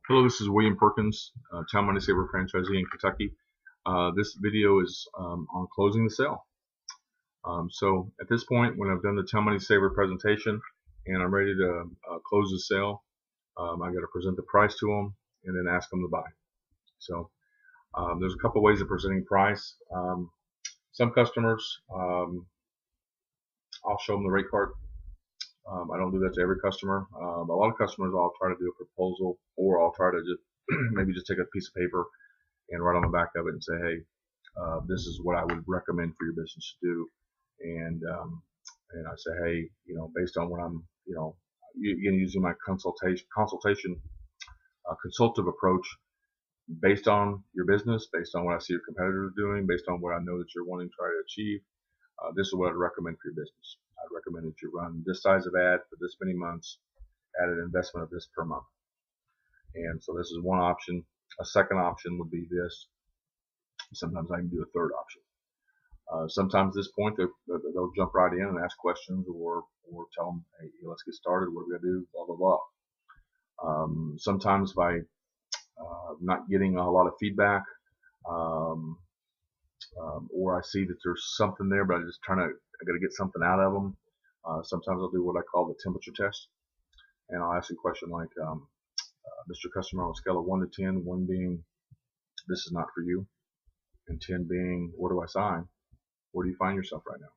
Hello, this is William Perkins, Town Money Saver franchisee in Kentucky. This video is on closing the sale. So at this point, when I've done the Town Money Saver presentation and I'm ready to close the sale, I got to present the price to them and then ask them to buy. So there's a couple ways of presenting price. Some customers, I'll show them the rate card. I don't do that to every customer. A lot of customers, I'll try to do a proposal, or I'll try to just maybe just take a piece of paper and write on the back of it and say, hey, this is what I would recommend for your business to do. And I say, hey, based on what I'm, again, using my consultative approach, based on your business, based on what I see your competitors doing, based on what I know that you're wanting to try to achieve, this is what I'd recommend for your business. I'd recommend that you run this size of ad for this many months at an investment of this per month. And so this is one option. A second option would be this. Sometimes I can do a third option. Sometimes at this point they'll jump right in and ask questions, or tell them, hey, let's get started. What are we gonna do? Blah blah blah. Sometimes by not getting a lot of feedback, or I see that there's something there, but I got to get something out of them. Sometimes I'll do what I call the temperature test, and I'll ask a question like, Mr. Customer, on a scale of 1 to 10, 1 being this is not for you, and 10 being where do I sign? Where do you find yourself right now?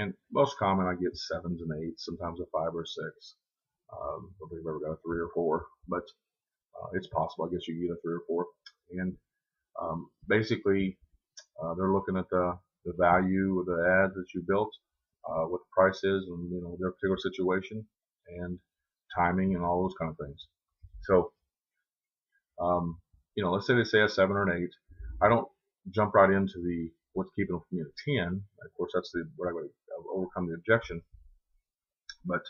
And most common, I get 7s and 8s, sometimes a 5 or 6. I don't think I've ever got a 3 or 4, but it's possible. I guess you can get a 3 or 4. And basically, they're looking at the value of the ad that you built, what the price is, and their particular situation, and timing, and all those kind of things. So, let's say they say a 7 or an 8. I don't jump right into the what's keeping them from getting a 10. Of course, that's what I would overcome the objection. But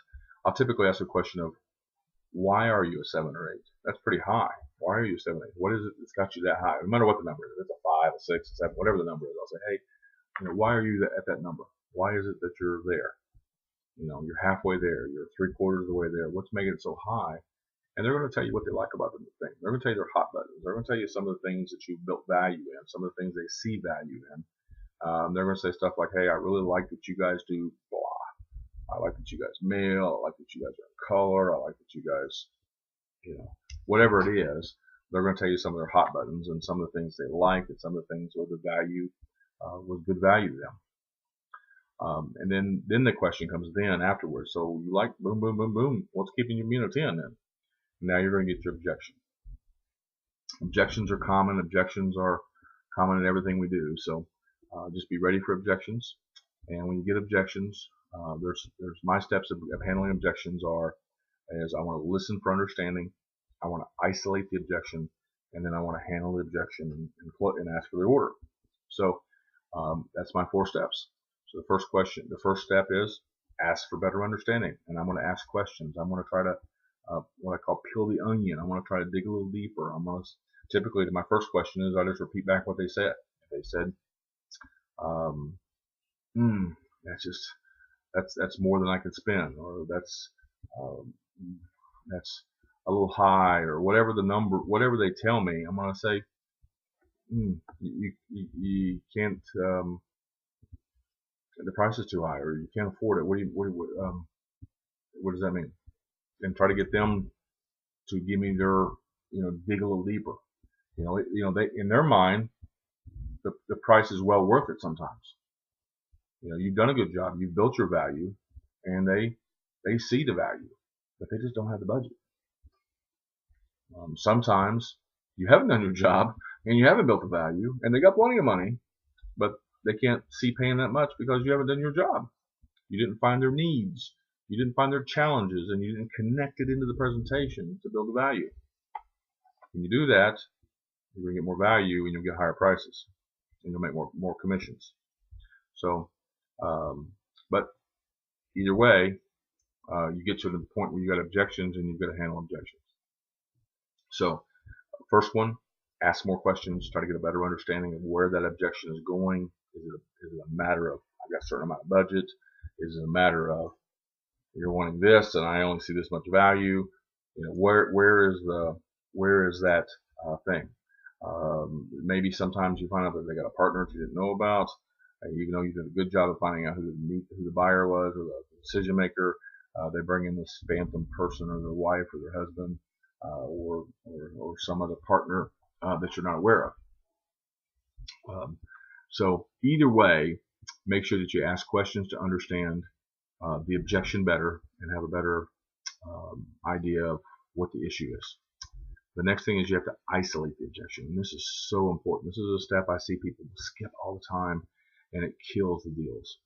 I'll typically ask a question of, why are you a 7 or 8? That's pretty high. Why are you a 7 or 8? What is it that's got you that high? No matter what the number is, if it's a 5, a 6, a 7, whatever the number is, I'll say, hey, why are you at that number? Why is it that you're there? You're halfway there. You're 3/4 of the way there. What's making it so high? And they're going to tell you what they like about the thing. They're going to tell you their hot buttons. They're going to tell you some of the things that you've built value in, some of the things they see value in. They're going to say stuff like, hey, I really like that you guys do blah. I like that you guys mail. I like that you guys are in color. I like that you guys, whatever it is. They're going to tell you some of their hot buttons and some of the things they like, and some of the things where the value was good value to them. And then the question comes then afterwards. So you like boom, boom, boom, boom. What's keeping you a 10 then? Now you're going to get your objection. Objections are common. Objections are common in everything we do. So just be ready for objections. And when you get objections, there's my steps of handling objections is I want to listen for understanding. I want to isolate the objection, and then I want to handle the objection and ask for the order. So that's my 4 steps. So the first step is ask for better understanding, and I'm going to ask questions. I'm going to try to what I call peel the onion. I want to try to dig a little deeper. Typically my first question is I just repeat back what they said. If they said, that's more than I can spend, or that's a little high, or whatever the number, whatever they tell me, I'm going to say, you can't, the price is too high, or you can't afford it. What does that mean? And try to get them to give me their, dig a little deeper. They, in their mind, the price is well worth it sometimes. You've done a good job. You've built your value, and they see the value, but they just don't have the budget. Sometimes you haven't done your job, and you haven't built the value, and they got plenty of money, but they can't see paying that much because you haven't done your job. You didn't find their needs. You didn't find their challenges, and you didn't connect it into the presentation to build the value. When you do that, you're going to get more value, and you'll get higher prices, and you'll make more commissions. So, but either way, you get to the point where you got objections, and you've got to handle objections. So, first one, ask more questions, try to get a better understanding of where that objection is going. Is it a matter of I've got a certain amount of budget? Is it a matter of you're wanting this and I only see this much value? Where is that thing? Maybe sometimes you find out that they got a partner that you didn't know about. Even though you did a good job of finding out who the buyer was or the decision maker, they bring in this phantom person or their wife or their husband or some other partner that you're not aware of. So either way, make sure that you ask questions to understand the objection better and have a better idea of what the issue is. The next thing is you have to isolate the objection. And this is so important. This is a step I see people skip all the time, and it kills the deals,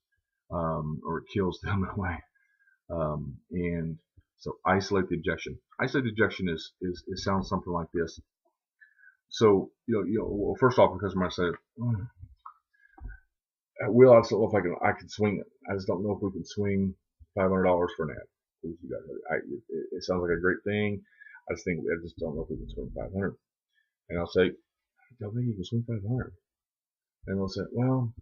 or it kills them in a way. And so isolate the objection. Isolate the objection it sounds something like this. So well, first off, the customer might say, "Will, I just don't know if I can swing it. I just don't know if we can swing $500 for an ad." It sounds like a great thing. I just don't know if we can swing 500. And I'll say, "I don't think you can swing 500." And they'll say, "Well,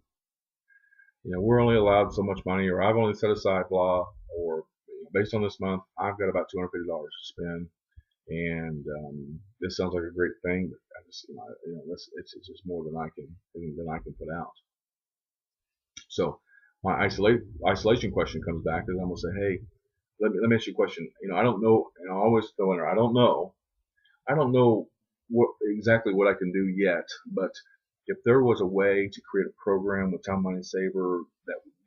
we're only allowed so much money, or I've only set aside blah, or based on this month, I've got about $250 to spend, and this sounds like a great thing, but I just, it's just more than I can put out." So my isolation question comes back, and I'm gonna say, "Hey, let me ask you a question. I don't know," and I always throw in there, I don't know exactly what I can do yet, but if there was a way to create a program with Time Money Saver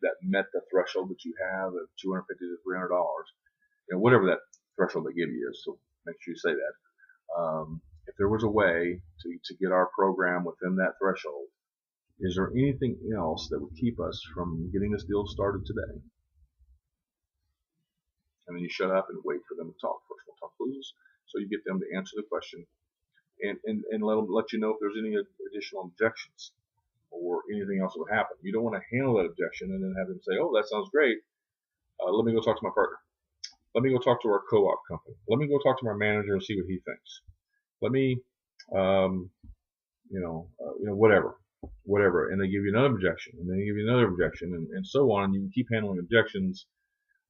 that met the threshold that you have of $250 to $300, whatever that threshold they give you is, so make sure you say that. If there was a way to get our program within that threshold, is there anything else that would keep us from getting this deal started today? And then you shut up and wait for them to talk. First of all, talk loose, so you get them to answer the question, and let you know if there's any additional objections or anything else that would happen. You don't want to handle that objection and then have them say, "Oh, that sounds great. Let me go talk to my partner. Let me go talk to our co-op company. Let me go talk to my manager and see what he thinks. Let me, whatever." And they give you another objection, and then they give you another objection, and so on. And you can keep handling objections,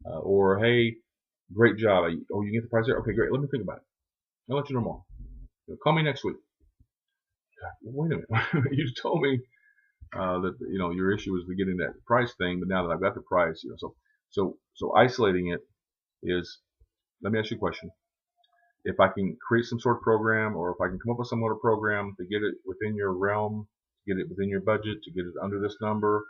or, "Hey, great job. Oh, you get the price there? Okay, great. Let me think about it. I'll let you know more. Call me next week." Wait a minute. You told me that your issue was getting that price thing, but now that I've got the price, so isolating it is, let me ask you a question. If I can create some sort of program, or if I can come up with some sort of program to get it within your realm, to get it within your budget, to get it under this number,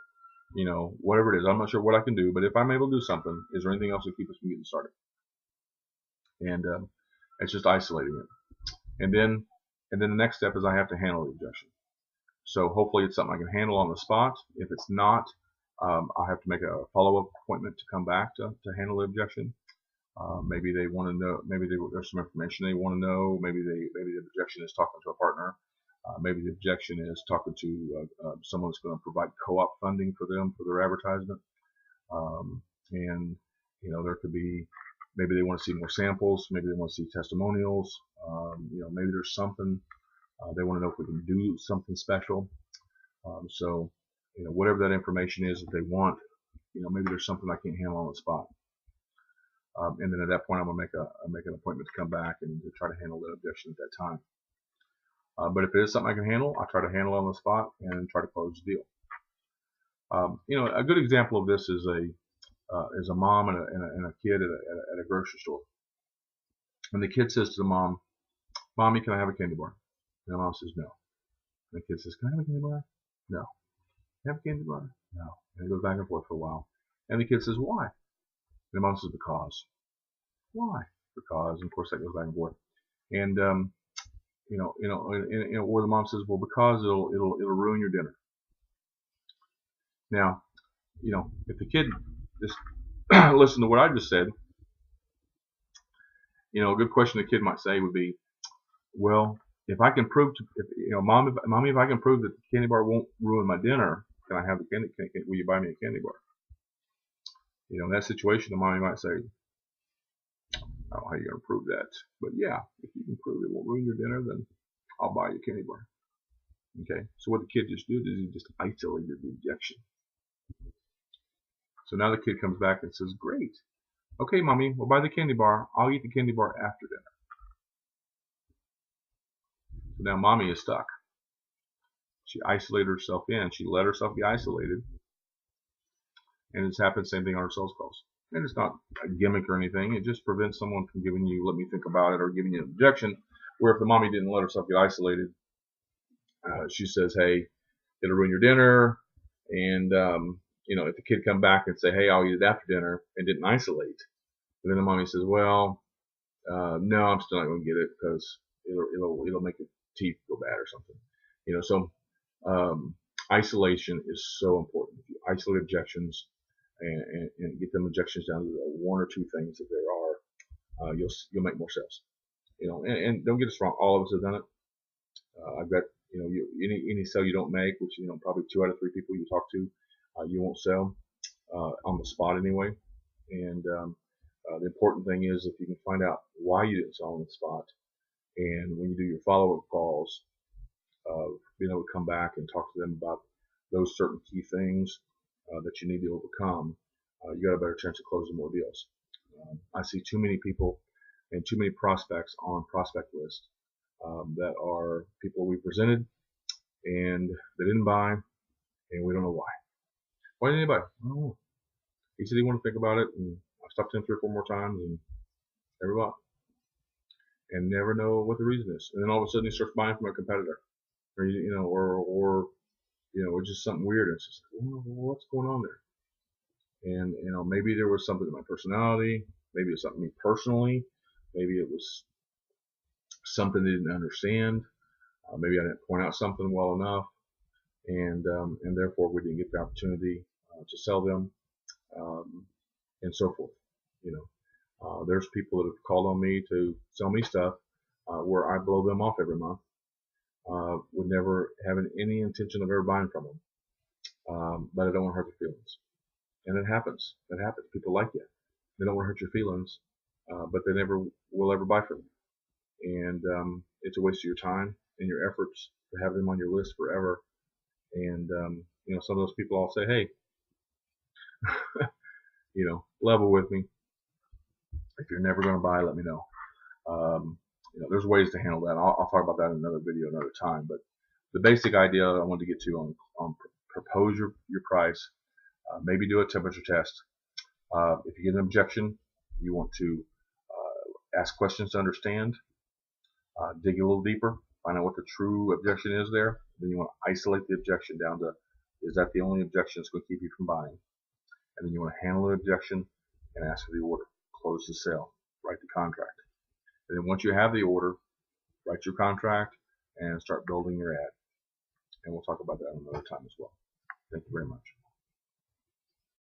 whatever it is, I'm not sure what I can do, but if I'm able to do something, is there anything else that keeps us from getting started? And it's just isolating it. And then the next step is I have to handle the objection. So hopefully it's something I can handle on the spot. If it's not, I'll have to make a follow-up appointment to come back to handle the objection. Maybe they want to know. Maybe there's some information they want to know. Maybe the objection is talking to a partner. Maybe the objection is talking to someone that's going to provide co-op funding for them for their advertisement. And there could be, maybe they want to see more samples. Maybe they want to see testimonials. Maybe there's something they want to know if we can do something special. So whatever that information is that they want, maybe there's something I can't handle on the spot. And then at that point, I'm gonna make an appointment to come back and to try to handle that objection at that time. But if it is something I can handle, I'll try to handle it on the spot and try to close the deal. A good example of this is a mom and a kid at a grocery store. And the kid says to the mom, "Mommy, can I have a candy bar?" And the mom says, "No." And the kid says, "Can I have a candy bar?" "No." "Can I have a candy bar?" "No." And it goes back and forth for a while. And the kid says, "Why?" And the mom says, "Because." "Why?" "Because." And of course that goes back and forth. And or the mom says, "Well, because it'll ruin your dinner." Now, if the kid just listen to what I just said, a good question the kid might say would be, "Well, if I can prove Mommy, if I can prove that the candy bar won't ruin my dinner, can I have the candy? Will you buy me a candy bar?" In that situation, the mommy might say, "I don't know how you're going to prove that, but yeah, if you can prove it won't ruin your dinner, then I'll buy you a candy bar." Okay, so what the kid just did is he just isolated the objection. So now the kid comes back and says, "Great. Okay, Mommy, we'll buy the candy bar. I'll eat the candy bar after dinner." Now mommy is stuck. She isolated herself in. She let herself be isolated. And it's happened, same thing on our sales calls. And it's not a gimmick or anything. It just prevents someone from giving you, let me think about it, or giving you an objection. Where if the mommy didn't let herself get isolated, she says, hey, it'll ruin your dinner. And, if the kid come back and say, hey, I'll eat it after dinner, and didn't isolate. And then the mommy says, well, no, I'm still not going to get it because it'll make your teeth go bad or something. So isolation is so important. If you isolate objections and get them objections down to the one or two things that there are, you'll make more sales. And don't get us wrong, all of us have done it. I've got any sale you don't make, which probably 2 out of 3 people you talk to, you won't sell on the spot anyway. And the important thing is if you can find out why you didn't sell on the spot, and when you do your follow-up calls, being able to come back and talk to them about those certain key things that you need to overcome, you got a better chance of closing more deals. I see too many people and too many prospects on prospect list that are people we presented and they didn't buy, and we don't know why. Why didn't anybody? I don't know. He said he wanted to think about it, and I stopped to him 3 or 4 more times, and never bought. And never know what the reason is. And then all of a sudden he starts buying from a competitor, or it's just something weird. And it's just like, well, what's going on there? And maybe there was something in my personality, maybe it was something me personally, maybe it was something they didn't understand, maybe I didn't point out something well enough, and therefore we didn't get the opportunity to sell them, and so forth. There's people that have called on me to sell me stuff where I blow them off every month, with never having any intention of ever buying from them, but I don't want to hurt their feelings. And it happens. It happens. People like you. They don't want to hurt your feelings, but they never will ever buy from you. And it's a waste of your time and your efforts to have them on your list forever. And some of those people all say, hey, level with me. If you're never going to buy, let me know. There's ways to handle that. I'll talk about that in another video another time. But the basic idea I wanted to get to on propose your price. Maybe do a temperature test. If you get an objection, you want to ask questions to understand, dig a little deeper, find out what the true objection is there. Then you want to isolate the objection down to, is that the only objection that's going to keep you from buying? And then you want to handle the objection and ask for the order. Close the sale. Write the contract. And then once you have the order, write your contract and start building your ad. And we'll talk about that another time as well. Thank you very much.